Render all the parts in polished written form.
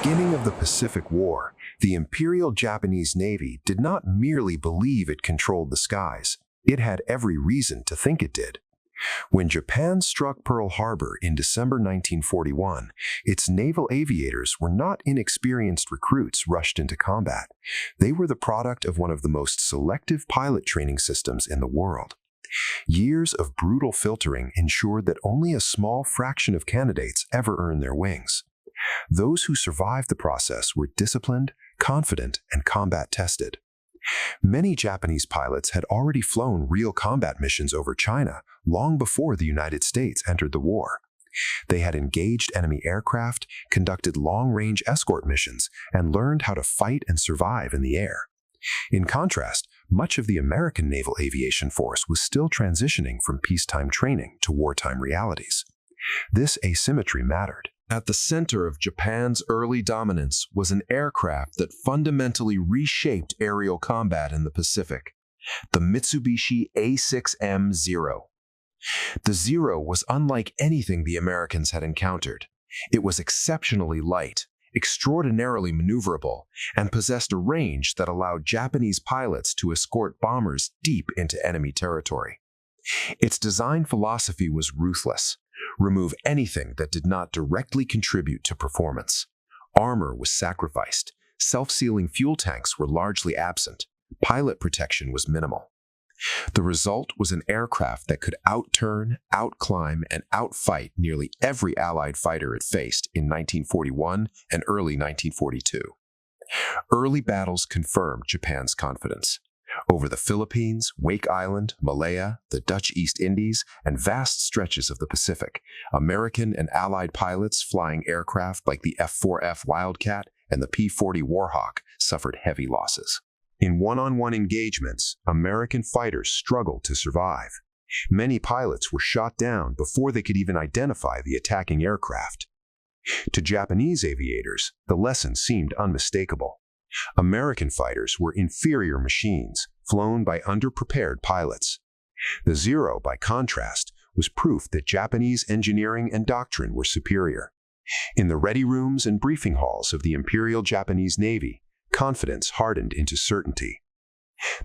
beginning of the Pacific War, the Imperial Japanese Navy did not merely believe it controlled the skies. It had every reason to think it did. When Japan struck Pearl Harbor in December 1941, its naval aviators were not inexperienced recruits rushed into combat. They were the product of one of the most selective pilot training systems in the world. Years of brutal filtering ensured that only a small fraction of candidates ever earned their wings. Those who survived the process were disciplined, confident, and combat-tested. Many Japanese pilots had already flown real combat missions over China long before the United States entered the war. They had engaged enemy aircraft, conducted long-range escort missions, and learned how to fight and survive in the air. In contrast, much of the American naval aviation force was still transitioning from peacetime training to wartime realities. This asymmetry mattered. At the center of Japan's early dominance was an aircraft that fundamentally reshaped aerial combat in the Pacific, the Mitsubishi A6M-0. The Zero was unlike anything the Americans had encountered. It was exceptionally light, extraordinarily maneuverable, and possessed a range that allowed Japanese pilots to escort bombers deep into enemy territory. Its design philosophy was ruthless. Remove anything that did not directly contribute to performance. Armor was sacrificed. Self-sealing fuel tanks were largely absent. Pilot protection was minimal. The result was an aircraft that could outturn, outclimb, and outfight nearly every Allied fighter it faced in 1941 and early 1942. Early battles confirmed Japan's confidence. Over the Philippines, Wake Island, Malaya, the Dutch East Indies, and vast stretches of the Pacific, American and Allied pilots flying aircraft like the F-4F Wildcat and the P-40 Warhawk suffered heavy losses. In one-on-one engagements, American fighters struggled to survive. Many pilots were shot down before they could even identify the attacking aircraft. To Japanese aviators, the lesson seemed unmistakable. American fighters were inferior machines, flown by underprepared pilots. The Zero, by contrast, was proof that Japanese engineering and doctrine were superior. In the ready rooms and briefing halls of the Imperial Japanese Navy, confidence hardened into certainty.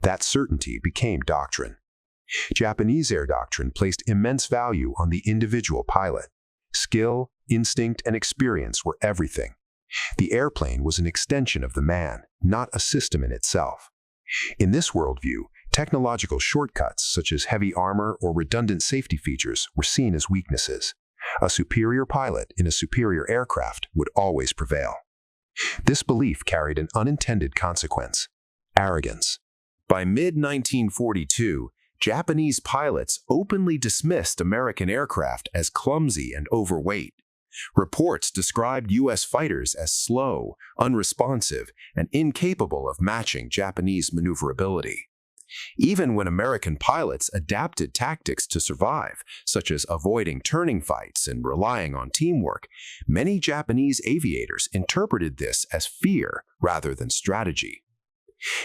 That certainty became doctrine. Japanese air doctrine placed immense value on the individual pilot. Skill, instinct, and experience were everything. The airplane was an extension of the man, not a system in itself. In this worldview, technological shortcuts such as heavy armor or redundant safety features were seen as weaknesses. A superior pilot in a superior aircraft would always prevail. This belief carried an unintended consequence: arrogance. By mid-1942, Japanese pilots openly dismissed American aircraft as clumsy and overweight. Reports described U.S. fighters as slow, unresponsive, and incapable of matching Japanese maneuverability. Even when American pilots adapted tactics to survive, such as avoiding turning fights and relying on teamwork, many Japanese aviators interpreted this as fear rather than strategy.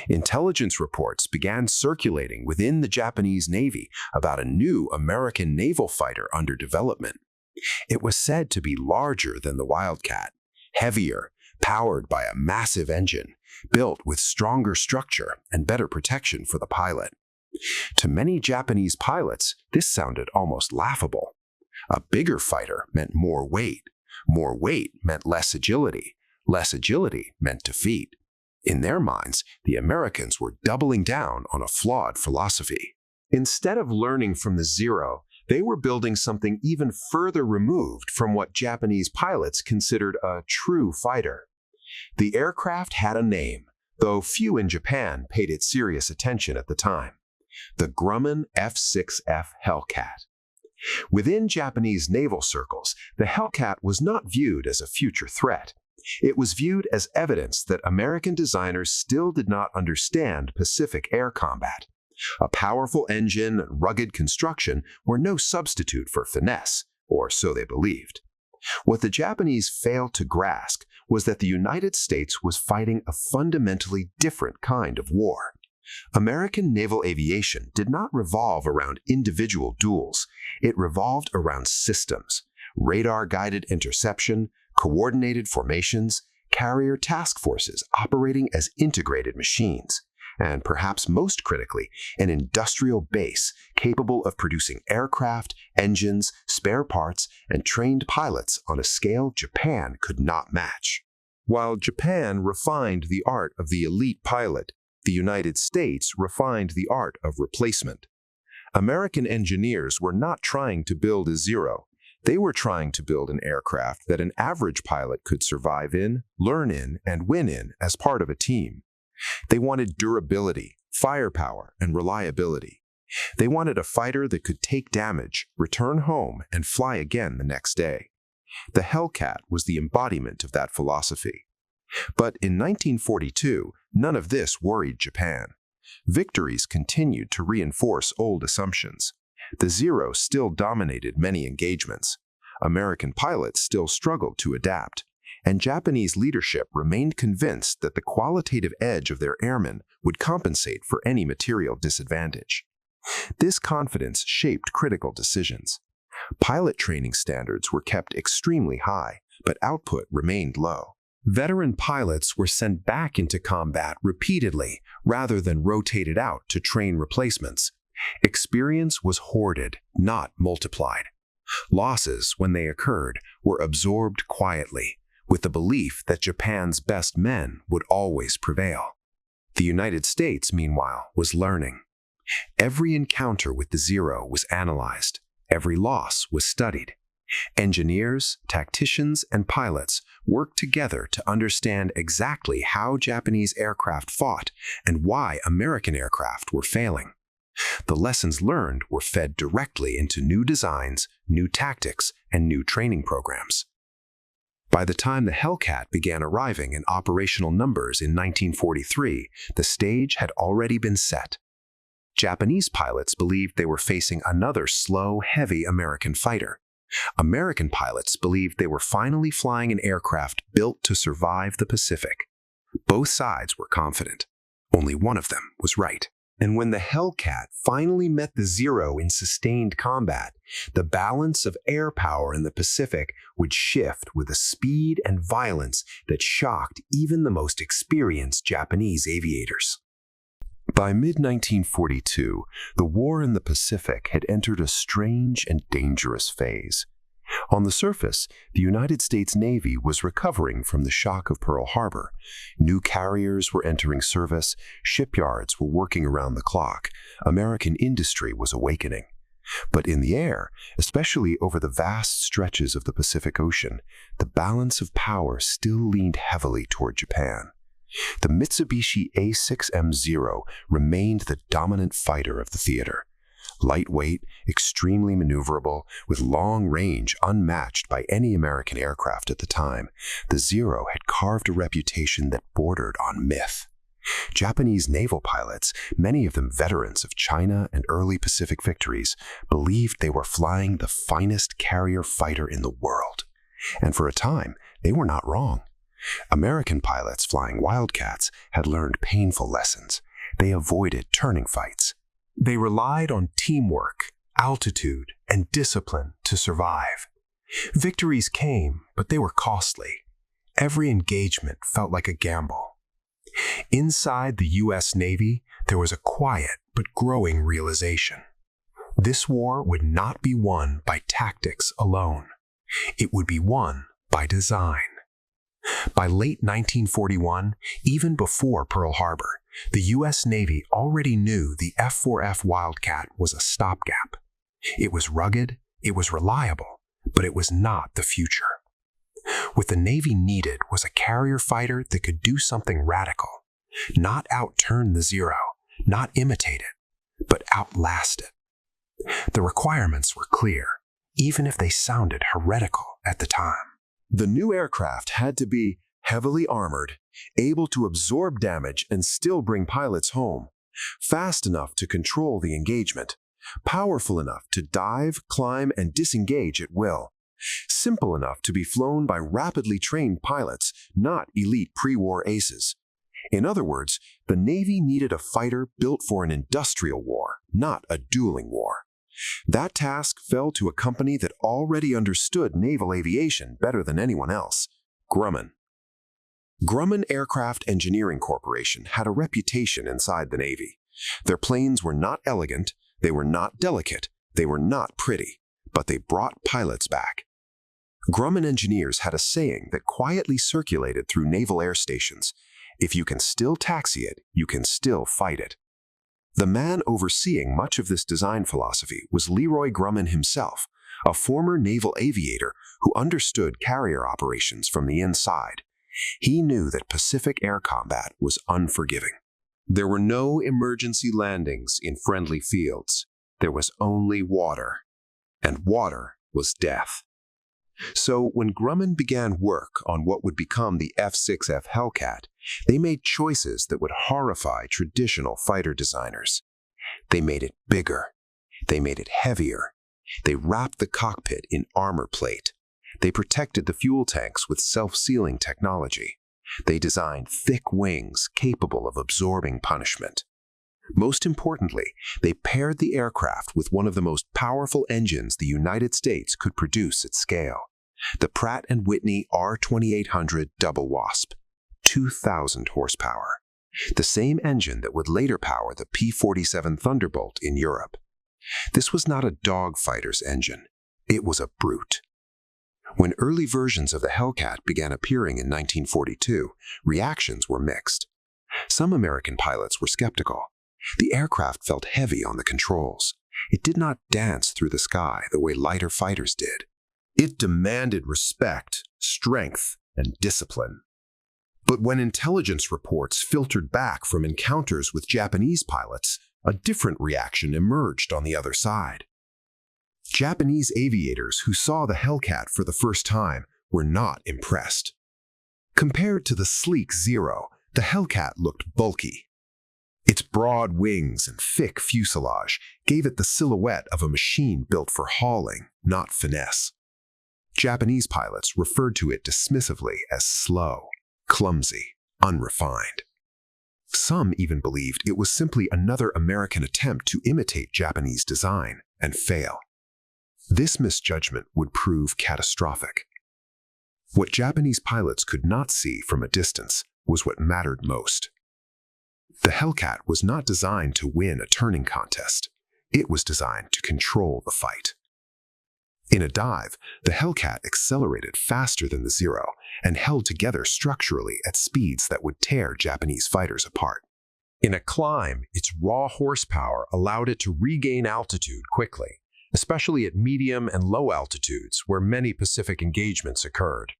Intelligence reports began circulating within the Japanese Navy about a new American naval fighter under development. It was said to be larger than the Wildcat, heavier, powered by a massive engine, built with stronger structure and better protection for the pilot. To many Japanese pilots, this sounded almost laughable. A bigger fighter meant more weight meant less agility meant defeat. In their minds, the Americans were doubling down on a flawed philosophy. Instead of learning from the Zero, they were building something even further removed from what Japanese pilots considered a true fighter. The aircraft had a name, though few in Japan paid it serious attention at the time: the Grumman F6F Hellcat. Within Japanese naval circles, the Hellcat was not viewed as a future threat. It was viewed as evidence that American designers still did not understand Pacific air combat. A powerful engine and rugged construction were no substitute for finesse, or so they believed. What the Japanese failed to grasp was that the United States was fighting a fundamentally different kind of war. American naval aviation did not revolve around individual duels. It revolved around systems: radar-guided interception, coordinated formations, carrier task forces operating as integrated machines, and perhaps most critically, an industrial base capable of producing aircraft, engines, spare parts, and trained pilots on a scale Japan could not match. While Japan refined the art of the elite pilot, the United States refined the art of replacement. American engineers were not trying to build a Zero. They were trying to build an aircraft that an average pilot could survive in, learn in, and win in as part of a team. They wanted durability, firepower, and reliability. They wanted a fighter that could take damage, return home, and fly again the next day. The Hellcat was the embodiment of that philosophy. But in 1942, none of this worried Japan. Victories continued to reinforce old assumptions. The Zero still dominated many engagements. American pilots still struggled to adapt, and Japanese leadership remained convinced that the qualitative edge of their airmen would compensate for any material disadvantage. This confidence shaped critical decisions. Pilot training standards were kept extremely high, but output remained low. Veteran pilots were sent back into combat repeatedly rather than rotated out to train replacements. Experience was hoarded, not multiplied. Losses, when they occurred, were absorbed quietly, with the belief that Japan's best men would always prevail. The United States, meanwhile, was learning. Every encounter with the Zero was analyzed. Every loss was studied. Engineers, tacticians, and pilots worked together to understand exactly how Japanese aircraft fought and why American aircraft were failing. The lessons learned were fed directly into new designs, new tactics, and new training programs. By the time the Hellcat began arriving in operational numbers in 1943, the stage had already been set. Japanese pilots believed they were facing another slow, heavy American fighter. American pilots believed they were finally flying an aircraft built to survive the Pacific. Both sides were confident. Only one of them was right. And when the Hellcat finally met the Zero in sustained combat, the balance of air power in the Pacific would shift with a speed and violence that shocked even the most experienced Japanese aviators. By mid-1942, the war in the Pacific had entered a strange and dangerous phase. On the surface, the United States Navy was recovering from the shock of Pearl Harbor. New carriers were entering service, shipyards were working around the clock, American industry was awakening. But in the air, especially over the vast stretches of the Pacific Ocean, the balance of power still leaned heavily toward Japan. The Mitsubishi A6M0 remained the dominant fighter of the theater. Lightweight, extremely maneuverable, with long range unmatched by any American aircraft at the time, the Zero had carved a reputation that bordered on myth. Japanese naval pilots, many of them veterans of China and early Pacific victories, believed they were flying the finest carrier fighter in the world. And for a time, they were not wrong. American pilots flying Wildcats had learned painful lessons. They avoided turning fights. They relied on teamwork, altitude, and discipline to survive. Victories came, but they were costly. Every engagement felt like a gamble. Inside the U.S. Navy, there was a quiet but growing realization. This war would not be won by tactics alone. It would be won by design. By late 1941, even before Pearl Harbor, the U.S. Navy already knew the F-4F Wildcat was a stopgap. It was rugged, it was reliable, but it was not the future. What the Navy needed was a carrier fighter that could do something radical, not outturn the Zero, not imitate it, but outlast it. The requirements were clear, even if they sounded heretical at the time. The new aircraft had to be heavily armored, able to absorb damage and still bring pilots home, fast enough to control the engagement, powerful enough to dive, climb, and disengage at will, simple enough to be flown by rapidly trained pilots, not elite pre-war aces. In other words, the Navy needed a fighter built for an industrial war, not a dueling war. That task fell to a company that already understood naval aviation better than anyone else, Grumman. Grumman Aircraft Engineering Corporation had a reputation inside the Navy. Their planes were not elegant, they were not delicate, they were not pretty, but they brought pilots back. Grumman engineers had a saying that quietly circulated through naval air stations: if you can still taxi it, you can still fight it. The man overseeing much of this design philosophy was Leroy Grumman himself, a former naval aviator who understood carrier operations from the inside. He knew that Pacific air combat was unforgiving. There were no emergency landings in friendly fields. There was only water, and water was death. So when Grumman began work on what would become the F6F Hellcat, they made choices that would horrify traditional fighter designers. They made it bigger. They made it heavier. They wrapped the cockpit in armor plate. They protected the fuel tanks with self-sealing technology. They designed thick wings capable of absorbing punishment. Most importantly, they paired the aircraft with one of the most powerful engines the United States could produce at scale: the Pratt & Whitney R2800 Double Wasp, 2,000 horsepower, the same engine that would later power the P-47 Thunderbolt in Europe. This was not a dogfighter's engine. It was a brute. When early versions of the Hellcat began appearing in 1942, reactions were mixed. Some American pilots were skeptical. The aircraft felt heavy on the controls. It did not dance through the sky the way lighter fighters did. It demanded respect, strength, and discipline. But when intelligence reports filtered back from encounters with Japanese pilots, a different reaction emerged on the other side. Japanese aviators who saw the Hellcat for the first time were not impressed. Compared to the sleek Zero, the Hellcat looked bulky. Its broad wings and thick fuselage gave it the silhouette of a machine built for hauling, not finesse. Japanese pilots referred to it dismissively as slow, clumsy, unrefined. Some even believed it was simply another American attempt to imitate Japanese design and fail. This misjudgment would prove catastrophic. What Japanese pilots could not see from a distance was what mattered most. The Hellcat was not designed to win a turning contest. It was designed to control the fight. In a dive, the Hellcat accelerated faster than the Zero and held together structurally at speeds that would tear Japanese fighters apart. In a climb, its raw horsepower allowed it to regain altitude quickly, especially at medium and low altitudes where many Pacific engagements occurred.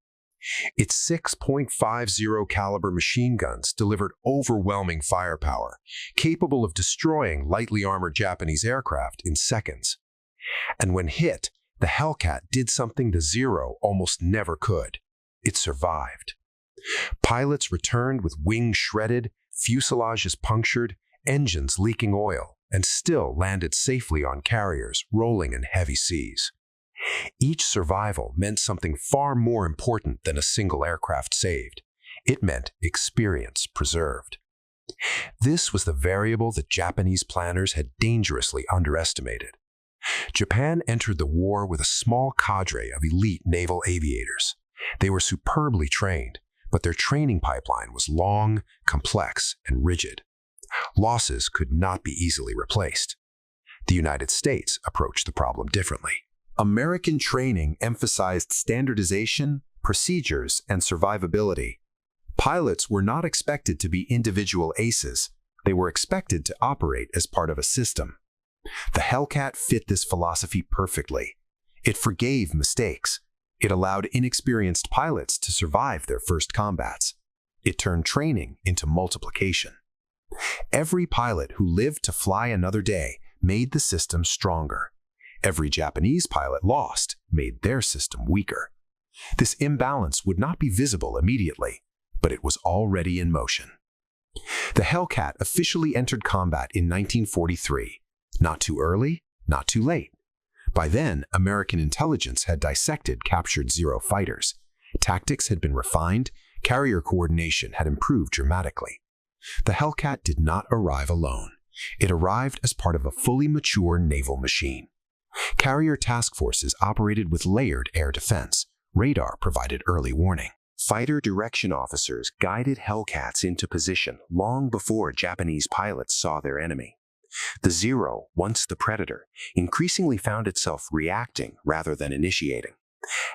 Its 6.50 caliber machine guns delivered overwhelming firepower, capable of destroying lightly armored Japanese aircraft in seconds. And when hit, the Hellcat did something the Zero almost never could. It survived. Pilots returned with wings shredded, fuselages punctured, engines leaking oil, and still landed safely on carriers rolling in heavy seas. Each survival meant something far more important than a single aircraft saved. It meant experience preserved. This was the variable that Japanese planners had dangerously underestimated. Japan entered the war with a small cadre of elite naval aviators. They were superbly trained, but their training pipeline was long, complex, and rigid. Losses could not be easily replaced. The United States approached the problem differently. American training emphasized standardization, procedures, and survivability. Pilots were not expected to be individual aces. They were expected to operate as part of a system. The Hellcat fit this philosophy perfectly. It forgave mistakes. It allowed inexperienced pilots to survive their first combats. It turned training into multiplication. Every pilot who lived to fly another day made the system stronger. Every Japanese pilot lost made their system weaker. This imbalance would not be visible immediately, but it was already in motion. The Hellcat officially entered combat in 1943. Not too early, not too late. By then, American intelligence had dissected captured Zero fighters. Tactics had been refined, carrier coordination had improved dramatically. The Hellcat did not arrive alone. It arrived as part of a fully mature naval machine. Carrier task forces operated with layered air defense. Radar provided early warning. Fighter direction officers guided Hellcats into position long before Japanese pilots saw their enemy. The Zero, once the predator, increasingly found itself reacting rather than initiating.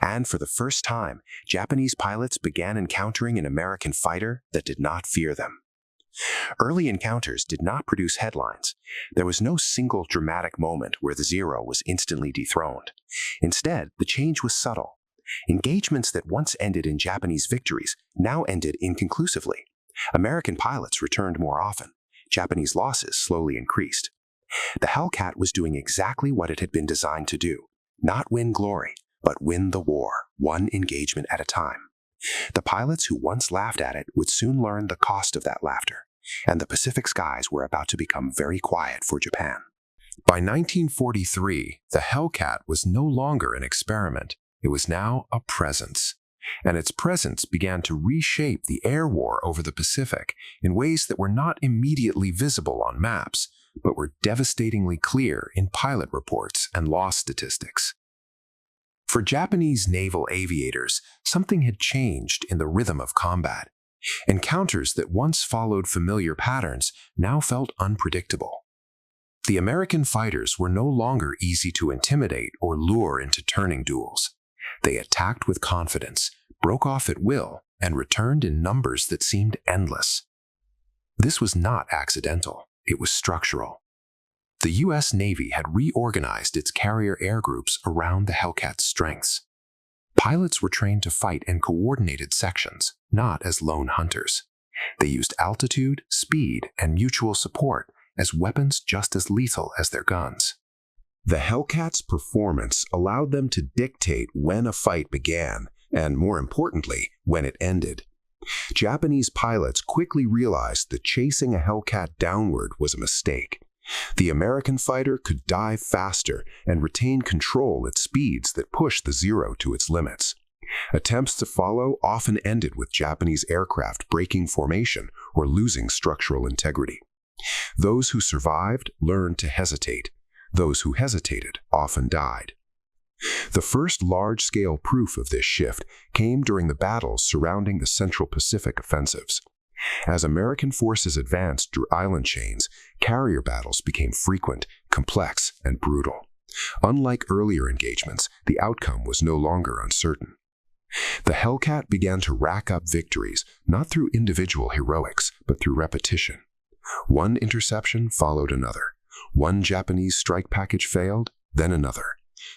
And for the first time, Japanese pilots began encountering an American fighter that did not fear them. Early encounters did not produce headlines. There was no single dramatic moment where the Zero was instantly dethroned. Instead, the change was subtle. Engagements that once ended in Japanese victories now ended inconclusively. American pilots returned more often. Japanese losses slowly increased. The Hellcat was doing exactly what it had been designed to do: not win glory, but win the war, one engagement at a time. The pilots who once laughed at it would soon learn the cost of that laughter, and the Pacific skies were about to become very quiet for Japan. By 1943, the Hellcat was no longer an experiment. It was now a presence. And its presence began to reshape the air war over the Pacific in ways that were not immediately visible on maps, but were devastatingly clear in pilot reports and loss statistics. For Japanese naval aviators, something had changed in the rhythm of combat. Encounters that once followed familiar patterns now felt unpredictable. The American fighters were no longer easy to intimidate or lure into turning duels. They attacked with confidence, broke off at will, and returned in numbers that seemed endless. This was not accidental, it was structural. The U.S. Navy had reorganized its carrier air groups around the Hellcat's strengths. Pilots were trained to fight in coordinated sections, not as lone hunters. They used altitude, speed, and mutual support as weapons just as lethal as their guns. The Hellcat's performance allowed them to dictate when a fight began, and more importantly, when it ended. Japanese pilots quickly realized that chasing a Hellcat downward was a mistake. The American fighter could dive faster and retain control at speeds that pushed the Zero to its limits. Attempts to follow often ended with Japanese aircraft breaking formation or losing structural integrity. Those who survived learned to hesitate. Those who hesitated often died. The first large-scale proof of this shift came during the battles surrounding the Central Pacific offensives. As American forces advanced through island chains, carrier battles became frequent, complex, and brutal. Unlike earlier engagements, the outcome was no longer uncertain. The Hellcat began to rack up victories, not through individual heroics, but through repetition. One interception followed another. One Japanese strike package failed, then another.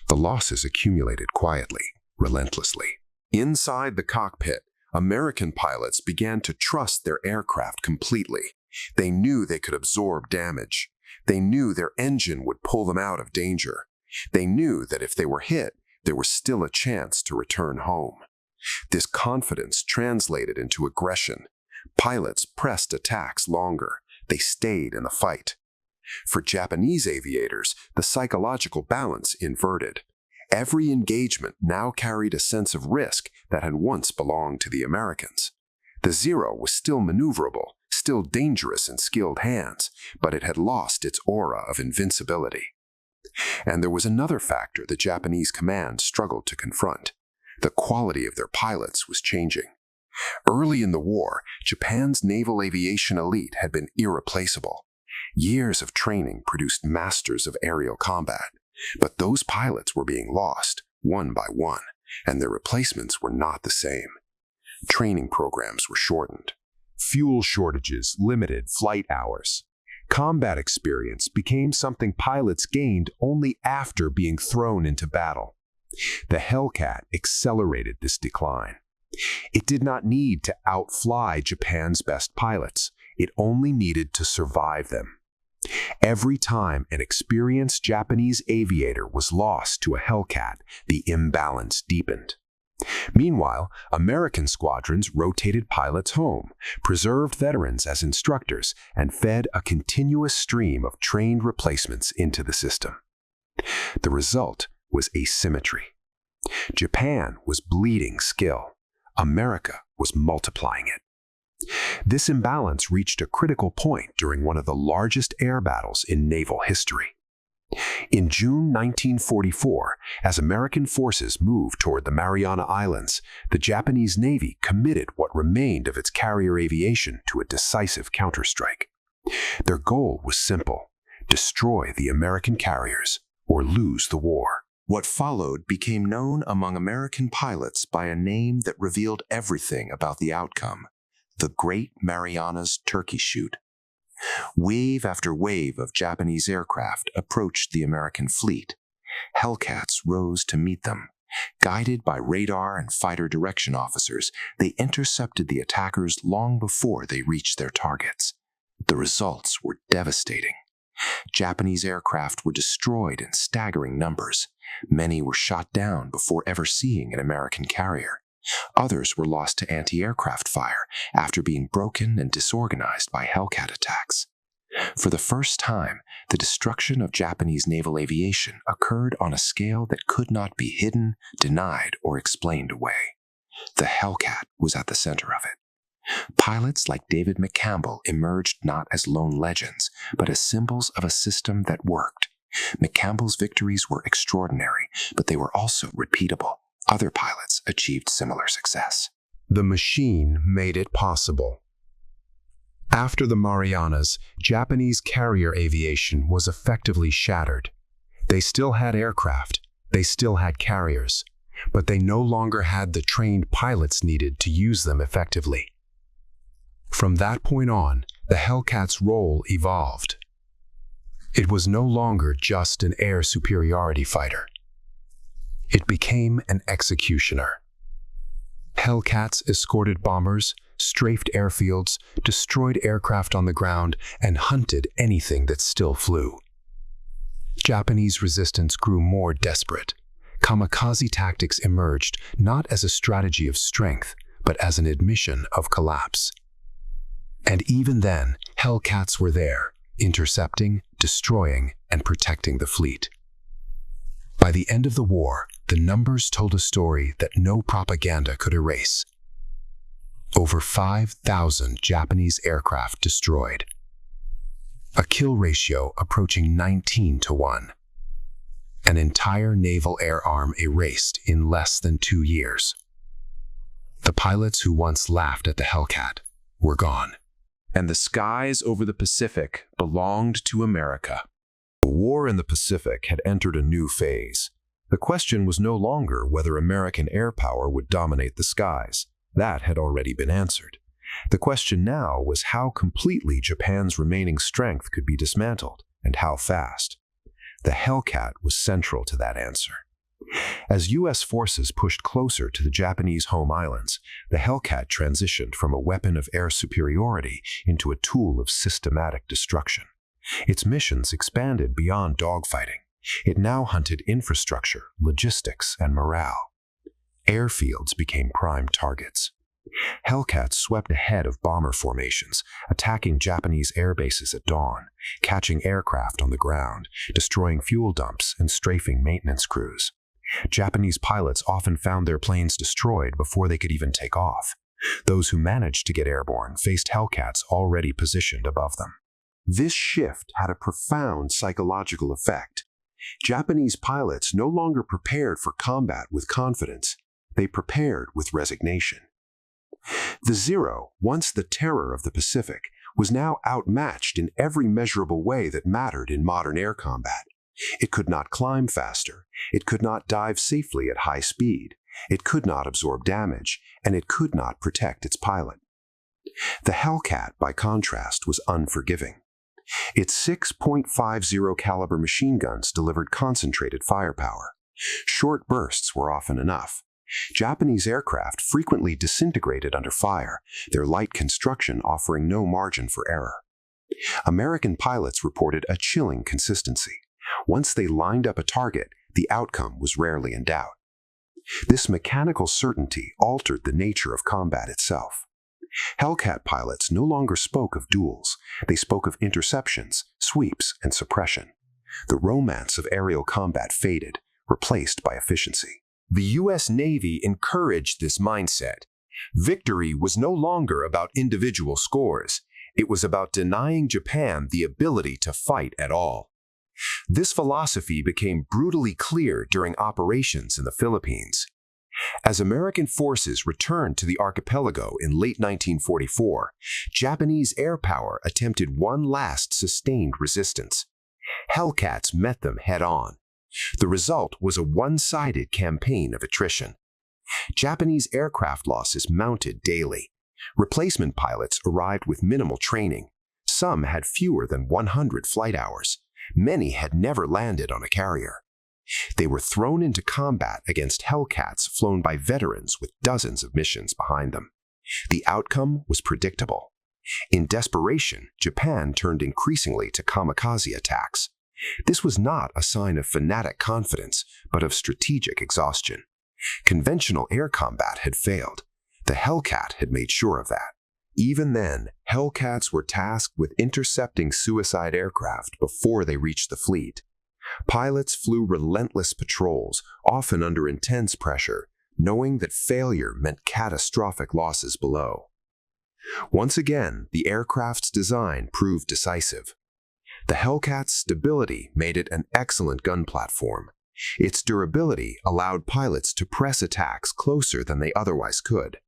The losses accumulated quietly, relentlessly. Inside the cockpit, American pilots began to trust their aircraft completely. They knew they could absorb damage. They knew their engine would pull them out of danger. They knew that if they were hit, there was still a chance to return home. This confidence translated into aggression. Pilots pressed attacks longer. They stayed in the fight. For Japanese aviators, the psychological balance inverted. Every engagement now carried a sense of risk that had once belonged to the Americans. The Zero was still maneuverable, still dangerous in skilled hands, but it had lost its aura of invincibility. And there was another factor the Japanese command struggled to confront. The quality of their pilots was changing. Early in the war, Japan's naval aviation elite had been irreplaceable. Years of training produced masters of aerial combat, but those pilots were being lost, one by one, and their replacements were not the same. Training programs were shortened. Fuel shortages limited flight hours. Combat experience became something pilots gained only after being thrown into battle. The Hellcat accelerated this decline. It did not need to outfly Japan's best pilots. It only needed to survive them. Every time an experienced Japanese aviator was lost to a Hellcat, the imbalance deepened. Meanwhile, American squadrons rotated pilots home, preserved veterans as instructors, and fed a continuous stream of trained replacements into the system. The result was asymmetry. Japan was bleeding skill. America was multiplying it. This imbalance reached a critical point during one of the largest air battles in naval history. In June 1944, as American forces moved toward the Mariana Islands, the Japanese Navy committed what remained of its carrier aviation to a decisive counterstrike. Their goal was simple: destroy the American carriers or lose the war. What followed became known among American pilots by a name that revealed everything about the outcome: the Great Marianas Turkey Shoot. Wave after wave of Japanese aircraft approached the American fleet. Hellcats rose to meet them. Guided by radar and fighter direction officers, they intercepted the attackers long before they reached their targets. The results were devastating. Japanese aircraft were destroyed in staggering numbers. Many were shot down before ever seeing an American carrier. Others were lost to anti-aircraft fire after being broken and disorganized by Hellcat attacks. For the first time, the destruction of Japanese naval aviation occurred on a scale that could not be hidden, denied, or explained away. The Hellcat was at the center of it. Pilots like David McCampbell emerged not as lone legends, but as symbols of a system that worked. McCampbell's victories were extraordinary, but they were also repeatable. Other pilots achieved similar success. The machine made it possible. After the Marianas, Japanese carrier aviation was effectively shattered. They still had aircraft, they still had carriers, but they no longer had the trained pilots needed to use them effectively. From that point on, the Hellcat's role evolved. It was no longer just an air superiority fighter. It became an executioner. Hellcats escorted bombers, strafed airfields, destroyed aircraft on the ground, and hunted anything that still flew. Japanese resistance grew more desperate. Kamikaze tactics emerged not as a strategy of strength, but as an admission of collapse. And even then, Hellcats were there, intercepting, destroying, and protecting the fleet. By the end of the war, the numbers told a story that no propaganda could erase. Over 5,000 Japanese aircraft destroyed. A kill ratio approaching 19-1. An entire naval air arm erased in less than 2 years. The pilots who once laughed at the Hellcat were gone. And the skies over the Pacific belonged to America. The war in the Pacific had entered a new phase. The question was no longer whether American air power would dominate the skies. That had already been answered. The question now was how completely Japan's remaining strength could be dismantled, and how fast. The Hellcat was central to that answer. As U.S. forces pushed closer to the Japanese home islands, the Hellcat transitioned from a weapon of air superiority into a tool of systematic destruction. Its missions expanded beyond dogfighting. It now hunted infrastructure, logistics, and morale. Airfields became prime targets. Hellcats swept ahead of bomber formations, attacking Japanese air bases at dawn, catching aircraft on the ground, destroying fuel dumps, and strafing maintenance crews. Japanese pilots often found their planes destroyed before they could even take off. Those who managed to get airborne faced Hellcats already positioned above them. This shift had a profound psychological effect. Japanese pilots no longer prepared for combat with confidence. They prepared with resignation. The Zero, once the terror of the Pacific, was now outmatched in every measurable way that mattered in modern air combat. It could not climb faster, it could not dive safely at high speed, it could not absorb damage, and it could not protect its pilot. The Hellcat, by contrast, was unforgiving. Its 6.50 caliber machine guns delivered concentrated firepower. Short bursts were often enough. Japanese aircraft frequently disintegrated under fire, their light construction offering no margin for error. American pilots reported a chilling consistency. Once they lined up a target, the outcome was rarely in doubt. This mechanical certainty altered the nature of combat itself. Hellcat pilots no longer spoke of duels. They spoke of interceptions, sweeps, and suppression. The romance of aerial combat faded, replaced by efficiency. The U.S. Navy encouraged this mindset. Victory was no longer about individual scores. It was about denying Japan the ability to fight at all. This philosophy became brutally clear during operations in the Philippines. As American forces returned to the archipelago in late 1944, Japanese air power attempted one last sustained resistance. Hellcats met them head-on. The result was a one-sided campaign of attrition. Japanese aircraft losses mounted daily. Replacement pilots arrived with minimal training. Some had fewer than 100 flight hours. Many had never landed on a carrier. They were thrown into combat against Hellcats flown by veterans with dozens of missions behind them. The outcome was predictable. In desperation, Japan turned increasingly to kamikaze attacks. This was not a sign of fanatic confidence, but of strategic exhaustion. Conventional air combat had failed. The Hellcat had made sure of that. Even then, Hellcats were tasked with intercepting suicide aircraft before they reached the fleet. Pilots flew relentless patrols, often under intense pressure, knowing that failure meant catastrophic losses below. Once again, the aircraft's design proved decisive. The Hellcat's stability made it an excellent gun platform. Its durability allowed pilots to press attacks closer than they otherwise could.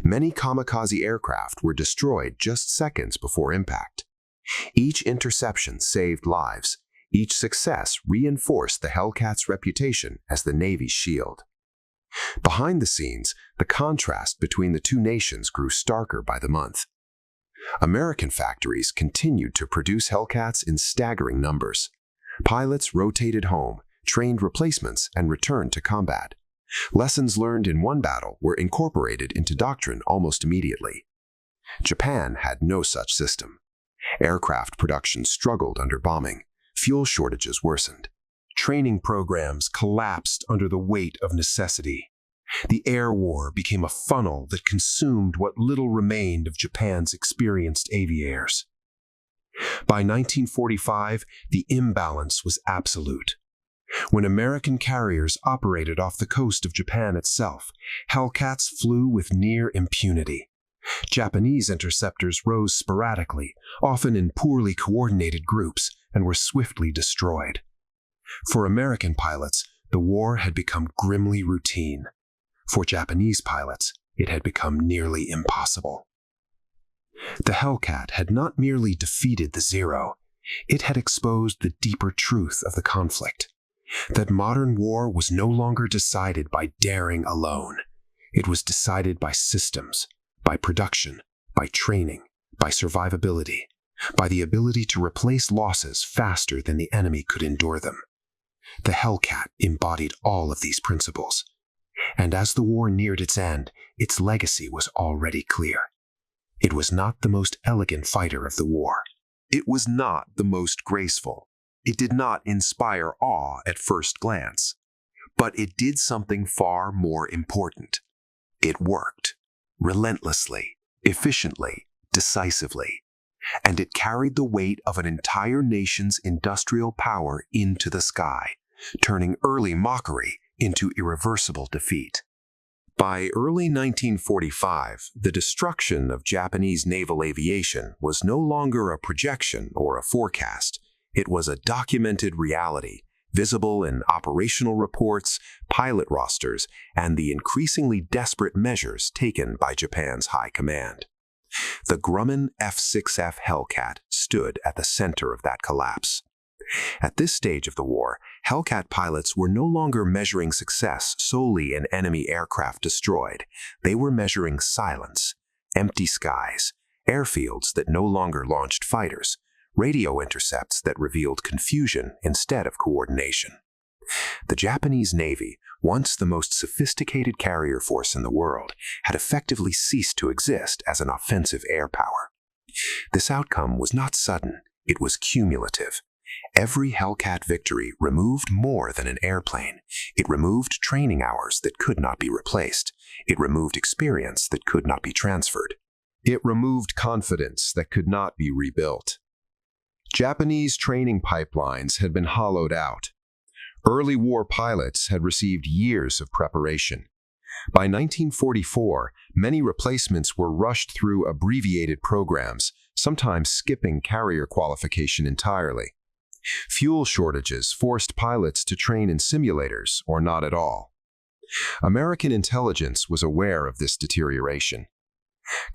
Many kamikaze aircraft were destroyed just seconds before impact. Each interception saved lives. Each success reinforced the Hellcat's reputation as the Navy's shield. Behind the scenes, the contrast between the two nations grew starker by the month. American factories continued to produce Hellcats in staggering numbers. Pilots rotated home, trained replacements, and returned to combat. Lessons learned in one battle were incorporated into doctrine almost immediately. Japan had no such system. Aircraft production struggled under bombing. Fuel shortages worsened. Training programs collapsed under the weight of necessity. The air war became a funnel that consumed what little remained of Japan's experienced aviators. By 1945, the imbalance was absolute. When American carriers operated off the coast of Japan itself, Hellcats flew with near impunity. Japanese interceptors rose sporadically, often in poorly coordinated groups, and were swiftly destroyed. For American pilots, the war had become grimly routine. For Japanese pilots, it had become nearly impossible. The Hellcat had not merely defeated the Zero, it had exposed the deeper truth of the conflict. That modern war was no longer decided by daring alone. It was decided by systems, by production, by training, by survivability, by the ability to replace losses faster than the enemy could endure them. The Hellcat embodied all of these principles. And as the war neared its end, its legacy was already clear. It was not the most elegant fighter of the war. It was not the most graceful. It did not inspire awe at first glance. But it did something far more important. It worked. Relentlessly, efficiently, decisively. And it carried the weight of an entire nation's industrial power into the sky, turning early mockery into irreversible defeat. By early 1945, the destruction of Japanese naval aviation was no longer a projection or a forecast. It was a documented reality, visible in operational reports, pilot rosters, and the increasingly desperate measures taken by Japan's high command. The Grumman F6F Hellcat stood at the center of that collapse. At this stage of the war, Hellcat pilots were no longer measuring success solely in enemy aircraft destroyed. They were measuring silence, empty skies, airfields that no longer launched fighters, radio intercepts that revealed confusion instead of coordination. The Japanese Navy, once the most sophisticated carrier force in the world, had effectively ceased to exist as an offensive air power. This outcome was not sudden, it was cumulative. Every Hellcat victory removed more than an airplane. It removed training hours that could not be replaced. It removed experience that could not be transferred. It removed confidence that could not be rebuilt. Japanese training pipelines had been hollowed out. Early war pilots had received years of preparation. By 1944, many replacements were rushed through abbreviated programs, sometimes skipping carrier qualification entirely. Fuel shortages forced pilots to train in simulators or not at all. American intelligence was aware of this deterioration.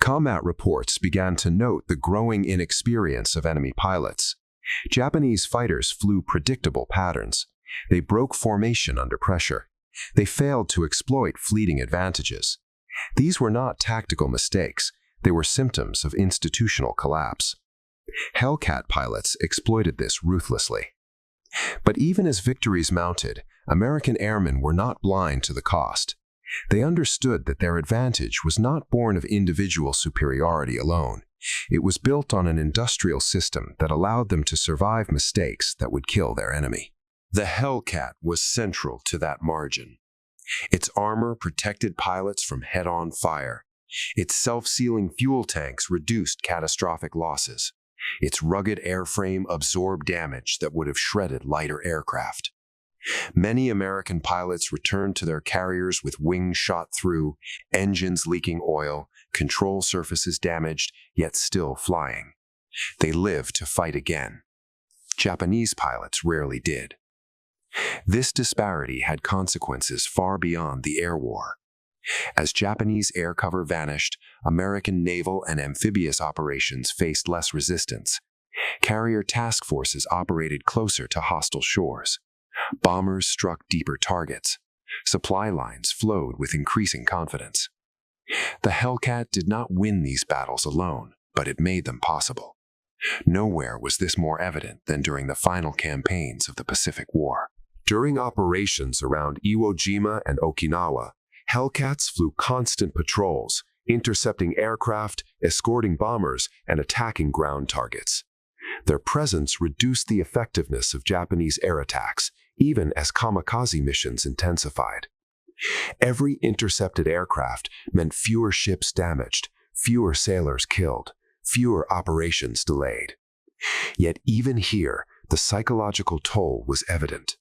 Combat reports began to note the growing inexperience of enemy pilots. Japanese fighters flew predictable patterns. They broke formation under pressure. They failed to exploit fleeting advantages. These were not tactical mistakes. They were symptoms of institutional collapse. Hellcat pilots exploited this ruthlessly. But even as victories mounted, American airmen were not blind to the cost. They understood that their advantage was not born of individual superiority alone. It was built on an industrial system that allowed them to survive mistakes that would kill their enemy. The Hellcat was central to that margin. Its armor protected pilots from head-on fire. Its self-sealing fuel tanks reduced catastrophic losses. Its rugged airframe absorbed damage that would have shredded lighter aircraft. Many American pilots returned to their carriers with wings shot through, engines leaking oil, control surfaces damaged, yet still flying. They lived to fight again. Japanese pilots rarely did. This disparity had consequences far beyond the air war. As Japanese air cover vanished, American naval and amphibious operations faced less resistance. Carrier task forces operated closer to hostile shores. Bombers struck deeper targets. Supply lines flowed with increasing confidence. The Hellcat did not win these battles alone, but it made them possible. Nowhere was this more evident than during the final campaigns of the Pacific War. During operations around Iwo Jima and Okinawa, Hellcats flew constant patrols, intercepting aircraft, escorting bombers, and attacking ground targets. Their presence reduced the effectiveness of Japanese air attacks, even as kamikaze missions intensified. Every intercepted aircraft meant fewer ships damaged, fewer sailors killed, fewer operations delayed. Yet even here, the psychological toll was evident.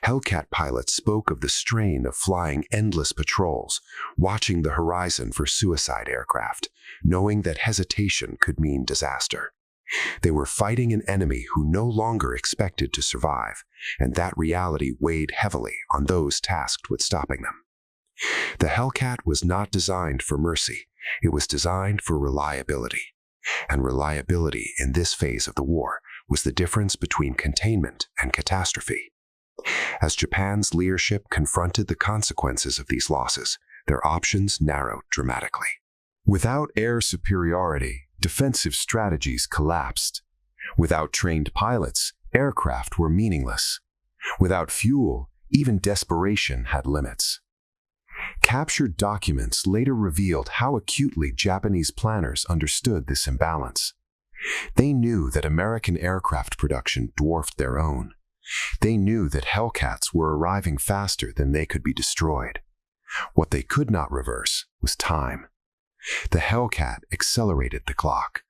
Hellcat pilots spoke of the strain of flying endless patrols, watching the horizon for suicide aircraft, knowing that hesitation could mean disaster. They were fighting an enemy who no longer expected to survive, and that reality weighed heavily on those tasked with stopping them. The Hellcat was not designed for mercy. It was designed for reliability. And reliability in this phase of the war was the difference between containment and catastrophe. As Japan's leadership confronted the consequences of these losses, their options narrowed dramatically. Without air superiority, defensive strategies collapsed. Without trained pilots, aircraft were meaningless. Without fuel, even desperation had limits. Captured documents later revealed how acutely Japanese planners understood this imbalance. They knew that American aircraft production dwarfed their own. They knew that Hellcats were arriving faster than they could be destroyed. What they could not reverse was time. The Hellcat accelerated the clock.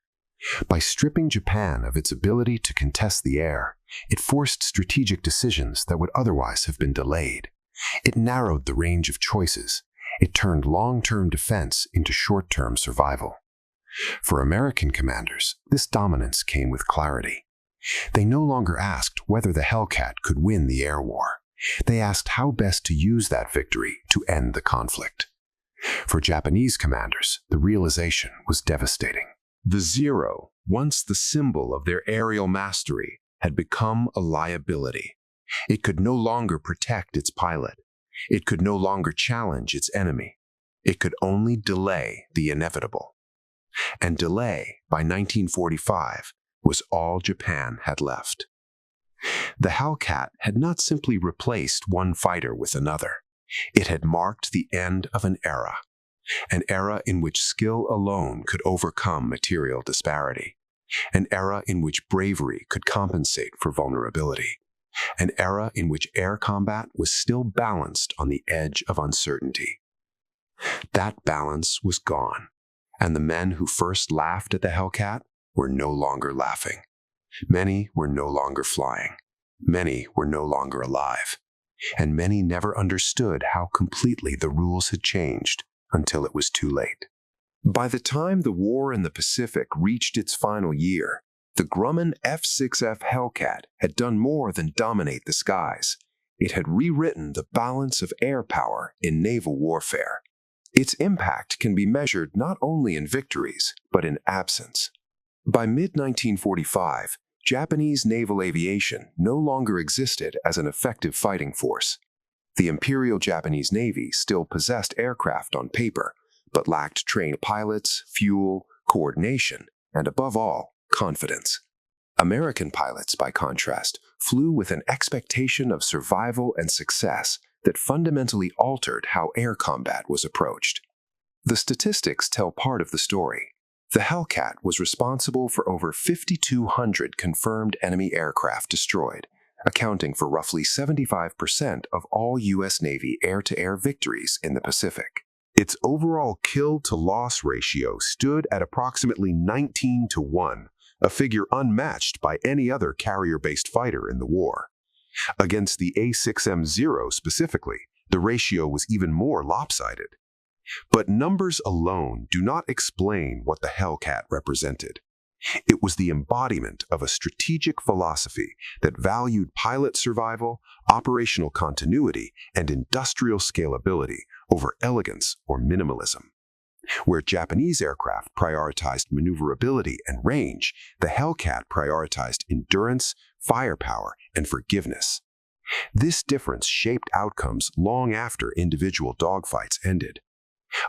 By stripping Japan of its ability to contest the air, it forced strategic decisions that would otherwise have been delayed. It narrowed the range of choices. It turned long-term defense into short-term survival. For American commanders, this dominance came with clarity. They no longer asked whether the Hellcat could win the air war. They asked how best to use that victory to end the conflict. For Japanese commanders, the realization was devastating. The Zero, once the symbol of their aerial mastery, had become a liability. It could no longer protect its pilot. It could no longer challenge its enemy. It could only delay the inevitable. And delay, by 1945, was all Japan had left. The Hellcat had not simply replaced one fighter with another. It had marked the end of an era in which skill alone could overcome material disparity, an era in which bravery could compensate for vulnerability, an era in which air combat was still balanced on the edge of uncertainty. That balance was gone, and the men who first laughed at the Hellcat were no longer laughing. Many were no longer flying. Many were no longer alive. And many never understood how completely the rules had changed until it was too late. By the time the war in the Pacific reached its final year, The Grumman F6F Hellcat had done more than dominate the skies. It had rewritten the balance of air power in naval warfare. Its impact can be measured not only in victories, but in absence. By mid-1945, Japanese naval aviation no longer existed as an effective fighting force. The Imperial Japanese Navy still possessed aircraft on paper, but lacked trained pilots, fuel, coordination, and above all, confidence. American pilots, by contrast, flew with an expectation of survival and success that fundamentally altered how air combat was approached. The statistics tell part of the story. The Hellcat was responsible for over 5,200 confirmed enemy aircraft destroyed, accounting for roughly 75% of all U.S. Navy air-to-air victories in the Pacific. Its overall kill-to-loss ratio stood at approximately 19-1, a figure unmatched by any other carrier-based fighter in the war. Against the A6M0 specifically, the ratio was even more lopsided. But numbers alone do not explain what the Hellcat represented. It was the embodiment of a strategic philosophy that valued pilot survival, operational continuity, and industrial scalability over elegance or minimalism. Where Japanese aircraft prioritized maneuverability and range, the Hellcat prioritized endurance, firepower, and forgiveness. This difference shaped outcomes long after individual dogfights ended.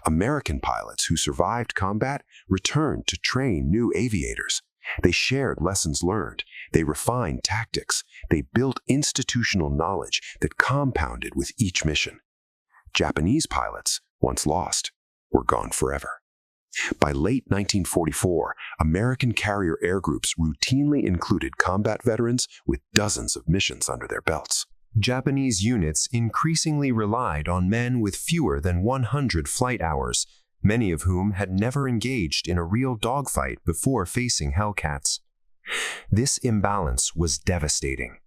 American pilots who survived combat returned to train new aviators. They shared lessons learned, they refined tactics, they built institutional knowledge that compounded with each mission. Japanese pilots, once lost, were gone forever. By late 1944, American carrier air groups routinely included combat veterans with dozens of missions under their belts. Japanese units increasingly relied on men with fewer than 100 flight hours, many of whom had never engaged in a real dogfight before facing Hellcats. This imbalance was devastating.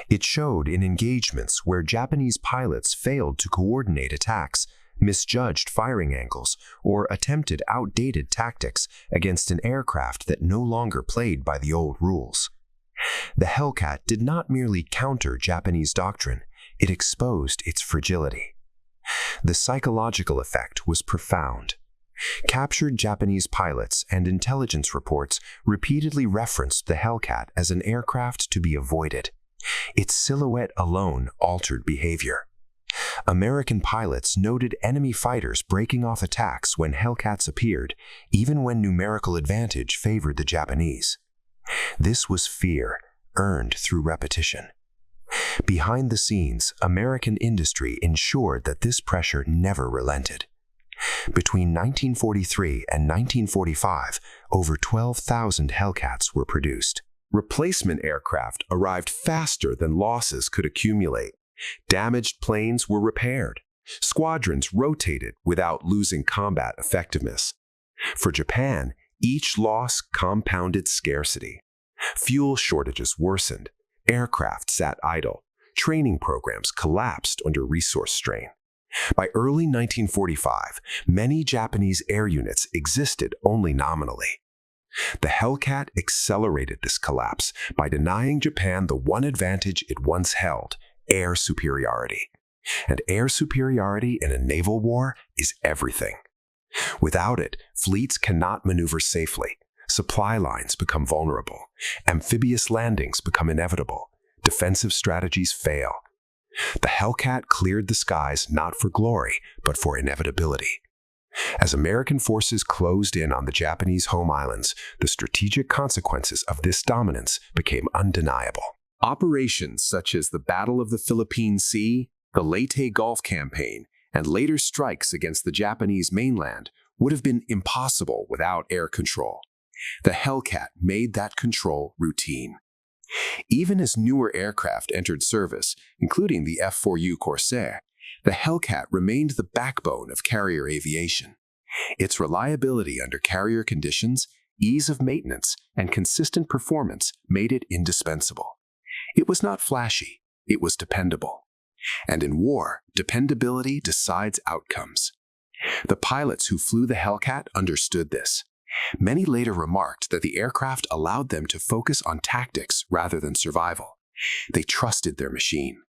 It showed in engagements where Japanese pilots failed to coordinate attacks, misjudged firing angles, or attempted outdated tactics against an aircraft that no longer played by the old rules. The Hellcat did not merely counter Japanese doctrine, it exposed its fragility. The psychological effect was profound. Captured Japanese pilots and intelligence reports repeatedly referenced the Hellcat as an aircraft to be avoided. Its silhouette alone altered behavior. American pilots noted enemy fighters breaking off attacks when Hellcats appeared, even when numerical advantage favored the Japanese. This was fear, earned through repetition. Behind the scenes, American industry ensured that this pressure never relented. Between 1943 and 1945, over 12,000 Hellcats were produced. Replacement aircraft arrived faster than losses could accumulate. Damaged planes were repaired. Squadrons rotated without losing combat effectiveness. For Japan, each loss compounded scarcity. Fuel shortages worsened. Aircraft sat idle. Training programs collapsed under resource strain. By early 1945, many Japanese air units existed only nominally. The Hellcat accelerated this collapse by denying Japan the one advantage it once held: air superiority. And air superiority in a naval war is everything. Without it, fleets cannot maneuver safely. Supply lines become vulnerable. Amphibious landings become inevitable. Defensive strategies fail. The Hellcat cleared the skies not for glory, but for inevitability. As American forces closed in on the Japanese home islands, the strategic consequences of this dominance became undeniable. Operations such as the Battle of the Philippine Sea, the Leyte Gulf Campaign, and later strikes against the Japanese mainland would have been impossible without air control. The Hellcat made that control routine. Even as newer aircraft entered service, including the F-4U Corsair, the Hellcat remained the backbone of carrier aviation. Its reliability under carrier conditions, ease of maintenance, and consistent performance made it indispensable. It was not flashy, it was dependable. And in war, dependability decides outcomes. The pilots who flew the Hellcat understood this. Many later remarked that the aircraft allowed them to focus on tactics rather than survival. They trusted their machine.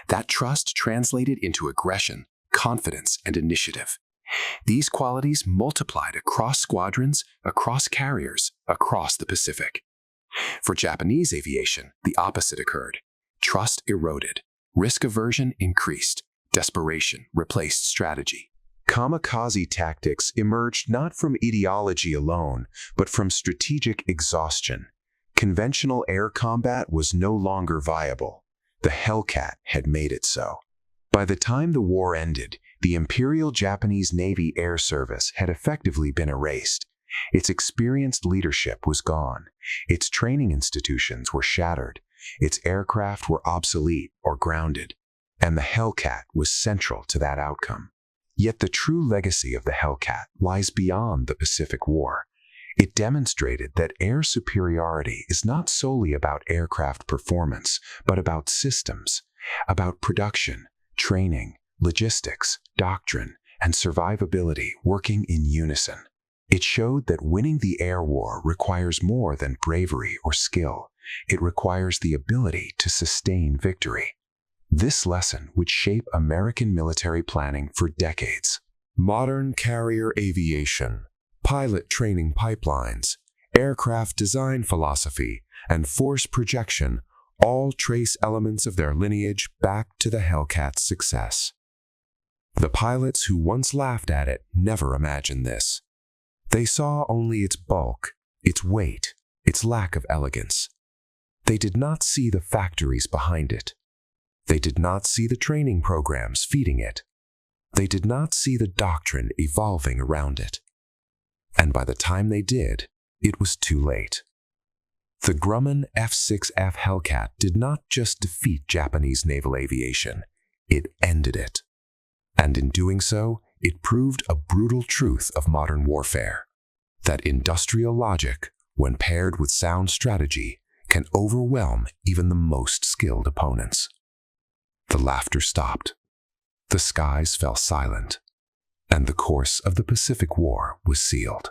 That trust translated into aggression, confidence, and initiative. These qualities multiplied across squadrons, across carriers, across the Pacific. For Japanese aviation, the opposite occurred. Trust eroded. Risk aversion increased. Desperation replaced strategy. Kamikaze tactics emerged not from ideology alone, but from strategic exhaustion. Conventional air combat was no longer viable. The Hellcat had made it so. By the time the war ended, the Imperial Japanese Navy Air Service had effectively been erased. Its experienced leadership was gone. Its training institutions were shattered. Its aircraft were obsolete or grounded. And the Hellcat was central to that outcome. Yet the true legacy of the Hellcat lies beyond the Pacific War. It demonstrated that air superiority is not solely about aircraft performance, but about systems, about production, training, logistics, doctrine, and survivability working in unison. It showed that winning the air war requires more than bravery or skill. It requires the ability to sustain victory. This lesson would shape American military planning for decades. Modern carrier aviation, pilot training pipelines, aircraft design philosophy, and force projection all trace elements of their lineage back to the Hellcat's success. The pilots who once laughed at it never imagined this. They saw only its bulk, its weight, its lack of elegance. They did not see the factories behind it. They did not see the training programs feeding it. They did not see the doctrine evolving around it. And by the time they did, it was too late. The Grumman F6F Hellcat did not just defeat Japanese naval aviation, it ended it. And in doing so, it proved a brutal truth of modern warfare, that industrial logic, when paired with sound strategy, can overwhelm even the most skilled opponents. The laughter stopped. The skies fell silent, and the course of the Pacific War was sealed.